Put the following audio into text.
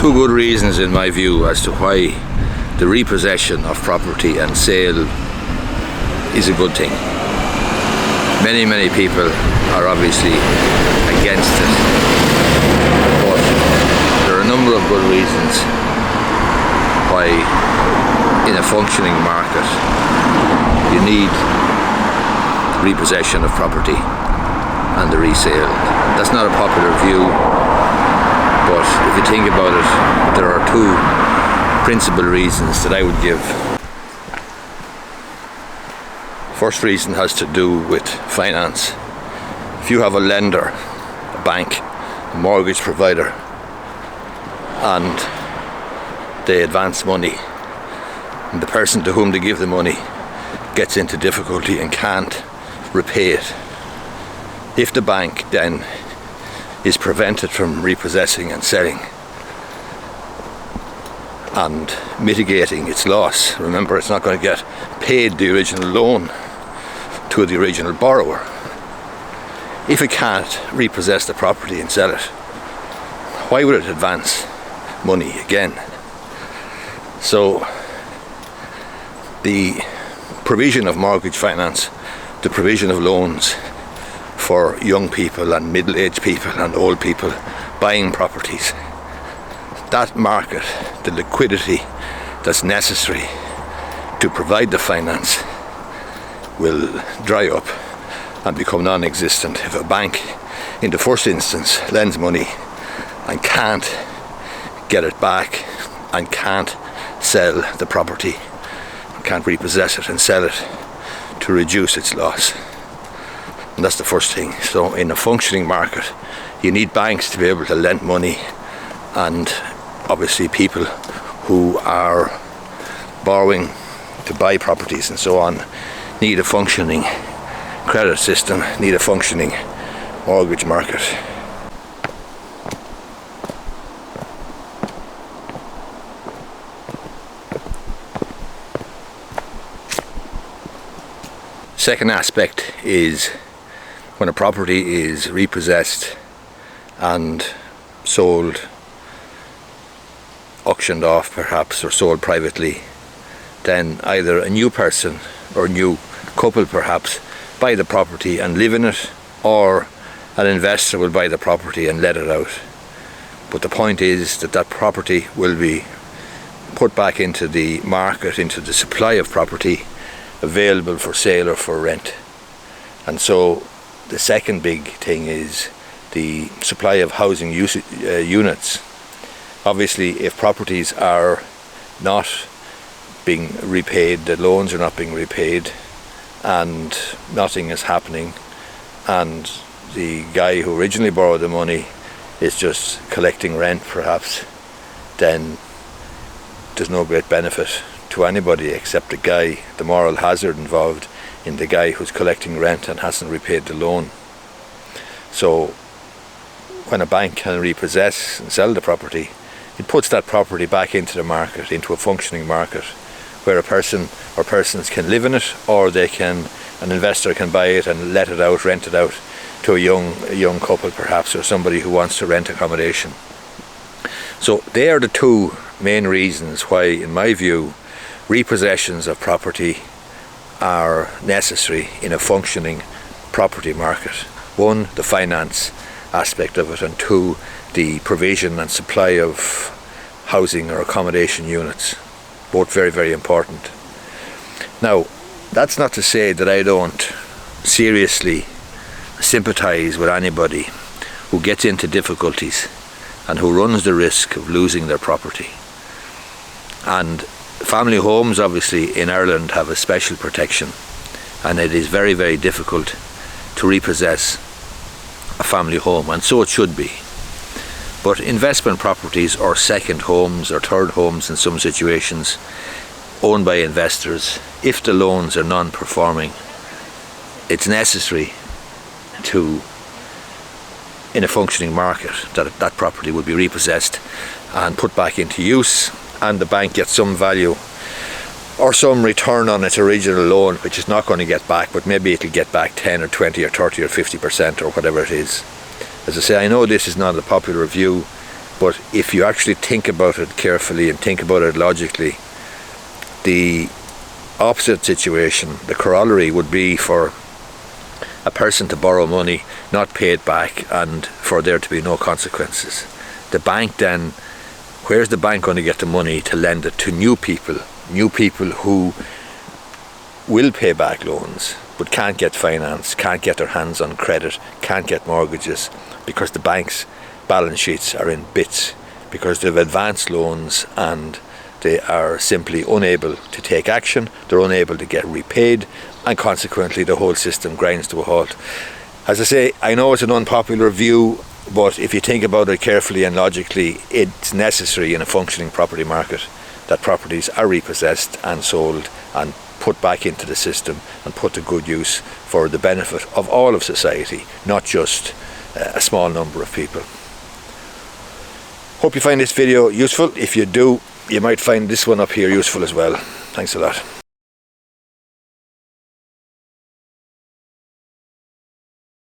two good reasons in my view as to why the repossession of property and sale is a good thing. Many people are obviously against it, but there are a number of good reasons why in a functioning market you need repossession of property and the resale. That's not a popular view, but if you think about it, there are two principal reasons that I would give. First reason has to do with finance. If you have a lender, a bank, a mortgage provider, and they advance money, and the person to whom they give the money gets into difficulty and can't repay it, if the bank then is prevented from repossessing and selling and mitigating its loss, remember it's not going to get paid the original loan to the original borrower. If it can't repossess the property and sell it, why would it advance money again? So the provision of mortgage finance, the provision of loans for young people and middle-aged people and old people buying properties, that market, the liquidity that's necessary to provide the finance, will dry up and become non-existent if a bank in the first instance lends money and can't get it back and can't sell the property, can't repossess it and sell it to reduce its loss. And that's the first thing. So in a functioning market you need banks to be able to lend money, and obviously people who are borrowing to buy properties and so on need a functioning credit system, need a functioning mortgage market. Second aspect is when a property is repossessed and sold, auctioned off perhaps, or sold privately, then either a new person or a new couple perhaps buy the property and live in it, or an investor will buy the property and let it out. But the point is that that property will be put back into the market, into the supply of property available for sale or for rent. And so the second big thing is the supply of housing units. Obviously, if properties are not being repaid, the loans are not being repaid, and nothing is happening, and the guy who originally borrowed the money is just collecting rent perhaps, then there's no great benefit to anybody except the guy, the moral hazard involved in the guy who's collecting rent and hasn't repaid the loan. So when a bank can repossess and sell the property, it puts that property back into the market, into a functioning market, where a person or persons can live in it, or an investor can buy it and let it out, rent it out to a young couple perhaps, or somebody who wants to rent accommodation. So they are the two main reasons why, in my view, repossessions of property are necessary in a functioning property market. One, the finance aspect of it, and two, the provision and supply of housing or accommodation units. Both very important. Now, that's not to say that I don't seriously sympathise with anybody who gets into difficulties and who runs the risk of losing their property. And family homes obviously in Ireland have a special protection, and it is very difficult to repossess a family home, and so it should be. But investment properties, or second homes or third homes in some situations, owned by investors, if the loans are non-performing, it's necessary to, in a functioning market, that property would be repossessed and put back into use, and the bank gets some value or some return on its original loan, which is not going to get back, but maybe it'll get back 10 or 20 or 30 or 50% or whatever it is. As I say, I know this is not a popular view, But if you actually think about it carefully and think about it logically, the opposite situation, the corollary, would be for a person to borrow money, not pay it back, and for there to be no consequences. The bank then, where's the bank going to get the money to lend it to new people who will pay back loans but can't get finance, can't get their hands on credit, can't get mortgages, because the bank's balance sheets are in bits, because they've advanced loans and they are simply unable to take action, they're unable to get repaid, and consequently the whole system grinds to a halt. As I say, I know it's an unpopular view, but if you think about it carefully and logically, it's necessary in a functioning property market that properties are repossessed and sold and put back into the system and put to good use for the benefit of all of society, not just a small number of people. Hope you find this video useful. If you do, you might find this one up here useful as well. Thanks a lot.